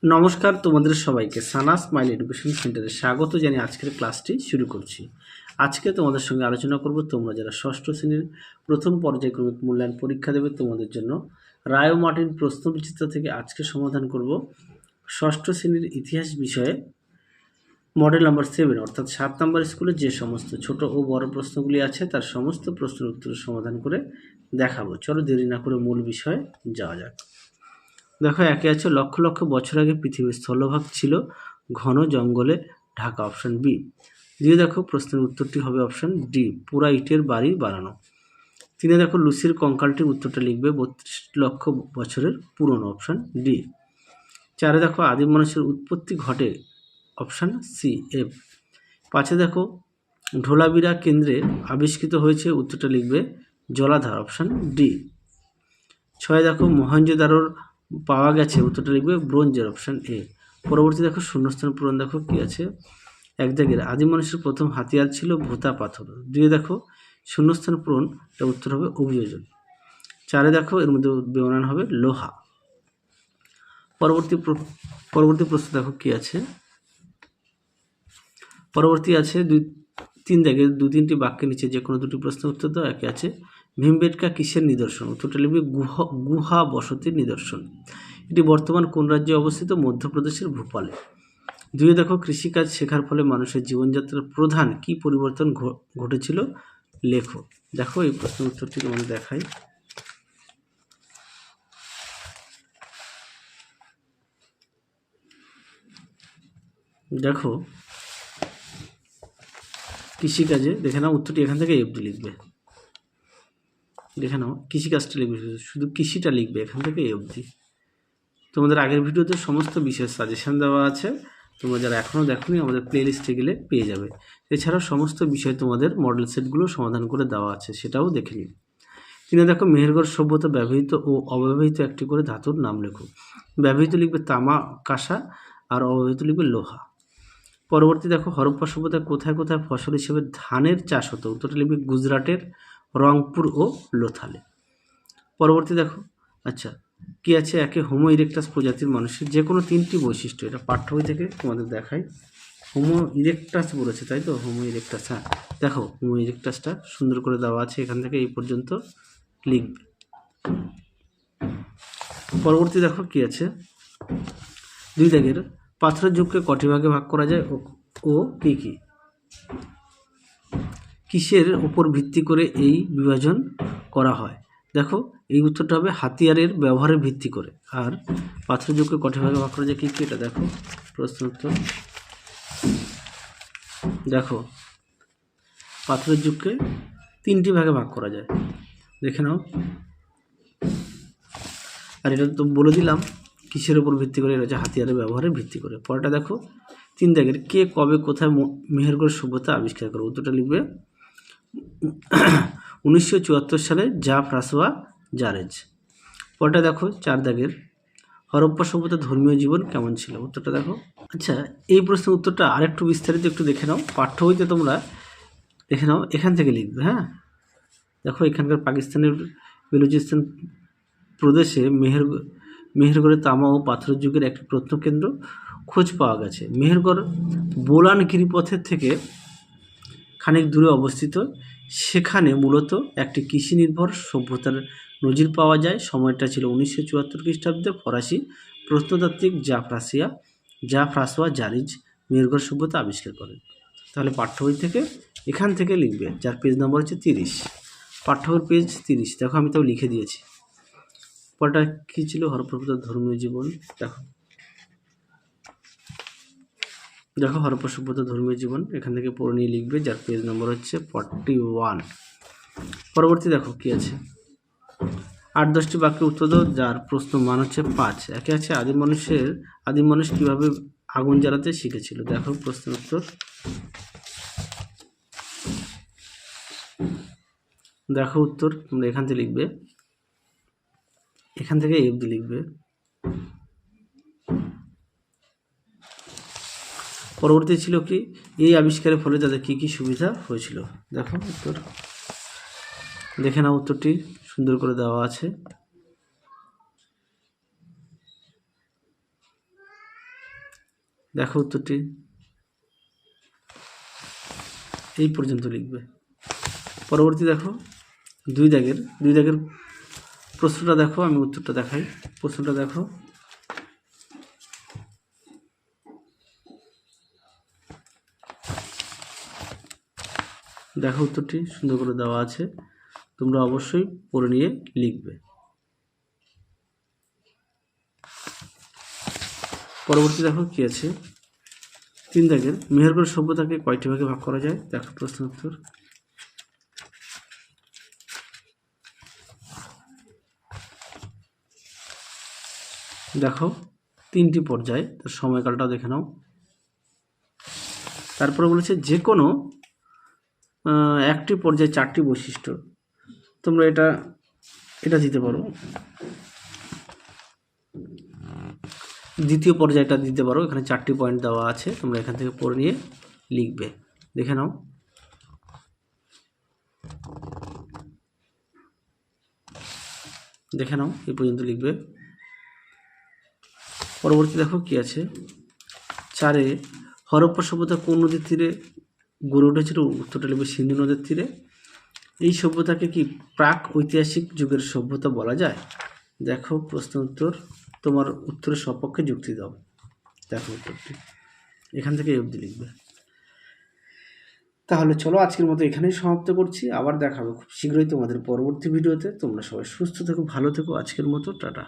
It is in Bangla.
নমস্কার তোমাদের সবাইকে সানা স্মাইল এডুকেশন সেন্টারে স্বাগত জানিয়ে আজকের ক্লাসটি শুরু করছি। আজকে তোমাদের সঙ্গে আলোচনা করব তোমরা যারা ষষ্ঠ শ্রেণীর প্রথম পর্যায়ক্রমিক মূল্যায়ন পরীক্ষা দেবে তোমাদের জন্য রায় ও মার্টিন প্রশ্নবিচিত্র থেকে আজকে সমাধান করব ষষ্ঠ শ্রেণীর ইতিহাস বিষয়ে মডেল নাম্বার 7 অর্থাৎ 7 নম্বর স্কুলে যে সমস্ত ছোট ও বড় প্রশ্নগুলি আছে তার সমস্ত প্রশ্নের উত্তর সমাধান করে দেখাবো। চলো দেরি না করে মূল বিষয়ে যাওয়া যাক। দেখো, একে আছে লক্ষ লক্ষ বছর আগে পৃথিবীর স্থলভাগ ছিল ঘন জঙ্গলে ঢাকা, অপশন বি। দিয়ে দেখো প্রশ্নের উত্তরটি হবে অপশন ডি, পুরা ইটের বাড়ি বানানো। তিনে দেখো লুসির কঙ্কালটির উত্তরটা লিখবে 32 লক্ষ বছরের পুরনো, অপশন ডি। চারে দেখো আদিম মানুষের উৎপত্তি ঘটে, অপশন সি এফ। পাঁচে দেখো ঢোলাবিরা কেন্দ্রে আবিষ্কৃত হয়েছে, উত্তরটা লিখবে জলাধার, অপশন ডি। ছয় দেখো মহেঞ্জোদারোর পাওয়া গেছে, উত্তরটা লিখবে ব্রোঞ্জের, অপশন এ। পরবর্তী দেখো শূন্যস্থান পূরণ, দেখো কি আছে। এক দাগের আদিম মানুষের প্রথম হাতিয়ার ছিল ভোতা পাথর। দুই দেখো শূন্যস্থান পূরণ, এটা উত্তর হবে অভিযোজন। চারে দেখো এর মধ্যে বেমানান হবে লোহা। পরবর্তী প্রশ্ন দেখো কি আছে। পরবর্তী আছে তিন দাগের দু তিনটি বাক্যের নিচে যে কোনো দুটি প্রশ্নের উত্তর দাও। একে আছে ভীমবেটকা কিসের নিদর্শন, উত্তরটা লিখবে গুহা বসতির নিদর্শন। এটি বর্তমান কোন রাজ্যে অবস্থিত, মধ্যপ্রদেশের ভোপালে। দুই দেখো কৃষিকাজ শেখার ফলে মানুষের জীবনযাত্রার প্রধান কি পরিবর্তন ঘটেছিল, লেখো। দেখো এই প্রশ্নের উত্তরটি তোমাদের দেখাই। দেখো কৃষিকাজে দেখে নাও উত্তরটি এখান থেকে এফডি লিখবে। দেখে নাও কৃষিকাজটা লিখবে, শুধু কৃষিটা লিখবে এখান থেকে এফডি। তোমাদের আগের ভিডিওতে সমস্ত বিষয়ের সাজেশন দেওয়া আছে, তোমরা যারা এখনও দেখোনি আমাদের প্লে লিস্টে গেলে পেয়ে যাবে। এছাড়াও সমস্ত বিষয় তোমাদের মডেল সেটগুলো সমাধান করে দেওয়া আছে, সেটাও দেখে নিন। তিনে দেখো মেহেরগড় সভ্যতা ব্যবহৃত ও অব্যবহৃত একটি করে ধাতুর নাম লেখো। ব্যবহৃত লিখবে তামা কাঁসা আর অব্যবহৃত লিখবে লোহা। পরবর্তী দেখো হরপ্পা সভ্যতায় কোথায় কোথায় ফসল হিসেবে ধানের চাষ হতো, উত্তরটা লিখবে গুজরাটের রংপুর ও লোথালে। পরবর্তী দেখো আচ্ছা কি আছে, একে হোমো ইরেকটাস প্রজাতির মানুষের যে কোনো তিনটি বৈশিষ্ট্য, এটা পাঠ্য বই থেকে তোমাদের দেখাই। হোমো ইরেকটাস বলেছে তাই তো, হোমো ইরেকটাস। হ্যাঁ দেখো হোমো ইরেকটাসটা সুন্দর করে দেওয়া আছে, এখান থেকে এই পর্যন্ত লিখবে। পরবর্তী দেখো কি আছে, দুই দাগের পাথরের যুগকে কটি ভাগে ভাগ করা যায় ও কি কি, কিসের উপর ভিত্তি করে এই বিভাজন করা হয়। দেখো এই উত্তরটা হবে হাতিয়ারের ব্যবহারের ভিত্তি করে। আর পাথরের যুগকে কটি ভাগে ভাগ করা যায় কি কি, এটা দেখো প্রশ্ন উত্তর। দেখো পাথরের যুগকে 3টি ভাগে ভাগ করা যায়, দেখে নাও। আর এটা তো বলে দিলাম কিসের উপর ভিত্তি করে, এটা হচ্ছে হাতিয়ারের ব্যবহারের ভিত্তি করে। পরেরটা দেখো 3 দাগের কে কবে কোথায় মেহেরগড় সভ্যতা আবিষ্কার করে, উত্তরটা লিখবে 1974 সালে জা ফ্রাসোয়া জারেজ। পরেরটা দেখো 4 দাগের হরপ্পা সভ্যতার ধর্মীয় জীবন কেমন ছিল, উত্তরটা দেখো। আচ্ছা এই প্রশ্নের উত্তরটা আরেকটু বিস্তারিত একটু দেখে নাও, পাঠ্য বইতে তোমরা দেখে নাও, এখান থেকে লিখবে। হ্যাঁ দেখো এখানকার পাকিস্তানের বেলুচিস্তান প্রদেশে মেহেরগড়ে তামা ও পাথরের যুগের একটি প্রত্নকেন্দ্র খোঁজ পাওয়া গেছে। মেহেরগড় বোলান গিরিপথের থেকে খানিক দূরে অবস্থিত, সেখানে মূলত একটি কৃষি নির্ভর সভ্যতার নজির পাওয়া যায়। সময়টা ছিল 1974 খ্রিস্টাব্দে। ফরাসি প্রত্নতাত্ত্বিক জা ফ্রাসোয়া জারিজ মেহেরগড় সভ্যতা আবিষ্কার করেন। তাহলে পাঠ্য বই থেকে এখান থেকে লিখবে, যার পেজ নম্বর হচ্ছে 30, পাঠ্যবইয়ের পেজ 30। দেখো আমি তাও লিখে দিয়েছি। পরটা কী ছিল, হরপ্পা সভ্যতার ধর্মীয় জীবন। দেখো হরপ্পা সভ্যতার ধর্মীয় জীবন এখান থেকে পড়ে নিয়ে লিখবে, যার পেজ নম্বর হচ্ছে 41। পরবর্তী দেখো কি আছে, 8-10টি বাক্যের উত্তর দাও, যার প্রশ্ন মান হচ্ছে 5। একে আছে আদিম মানুষ কিভাবে আগুন জ্বালাতে শিখেছিল। দেখো প্রশ্নের উত্তর। দেখো উত্তর তোমরা এখান থেকে লিখবে, এখান থেকে এফডি লিখবে। পরবর্তী ছিল কি, এই আবিষ্কারের ফলে তাদের কী কী সুবিধা হয়েছিল। দেখো উত্তর দেখে নাও, উত্তরটি সুন্দর করে দেওয়া আছে। দেখো উত্তরটি, এই পর্যন্ত লিখবে। পরবর্তী দেখো 2 দাগের প্রশ্নটা দেখো, আমি উত্তরটা দেখাই। প্রশ্নটা দেখো, দেখো উত্তরটি সুন্দর করে দেওয়া আছে, তোমরা অবশ্যই পড়ে নিয়ে লিখবে। পরবর্তী দেখো কি আছে, 3 দাগের মেহেরগড় সভ্যতাকে কয়টি ভাগে ভাগ করা যায়? দেখো প্রশ্ন উত্তর, দেখো 3টি পর্যায়, তার সময়কালটাও দেখে নাও। তারপরে বলেছে যে কোনো একটি পর্যায়ে 4টি বৈশিষ্ট্য, তোমরা এটা দিতে পারো। দ্বিতীয় পর্যায়টা দিতে পারো, এখানে 4টি পয়েন্ট দেওয়া আছে, তোমরা এখান থেকে পড়ে নিয়ে লিখবে, দেখে নাও। দেখে নাও, এই পর্যন্ত লিখবে। পরবর্তী দেখো কি আছে, 4 হরপ্পা সভ্যতা কোন নদীর তীরে গড়ে উঠেছিল? উত্তরটা লিখবে সিন্ধু নদের তীরে। এই সভ্যতাকে কি প্রাক ঐতিহাসিক যুগের সভ্যতা বলা যায়? দেখো প্রশ্ন উত্তর, তোমার উত্তরের সপক্ষে যুক্তি দাও। দেখো উত্তরটি, এখান থেকে অবধি লিখবে। তাহলে চলো আজকের মতো এখানেই সমাপ্ত করছি, আবার দেখাবো খুব শীঘ্রই তোমাদের পরবর্তী ভিডিওতে। তোমরা সবাই সুস্থ থেকো, ভালো থেকো, আজকের মতো টাটা।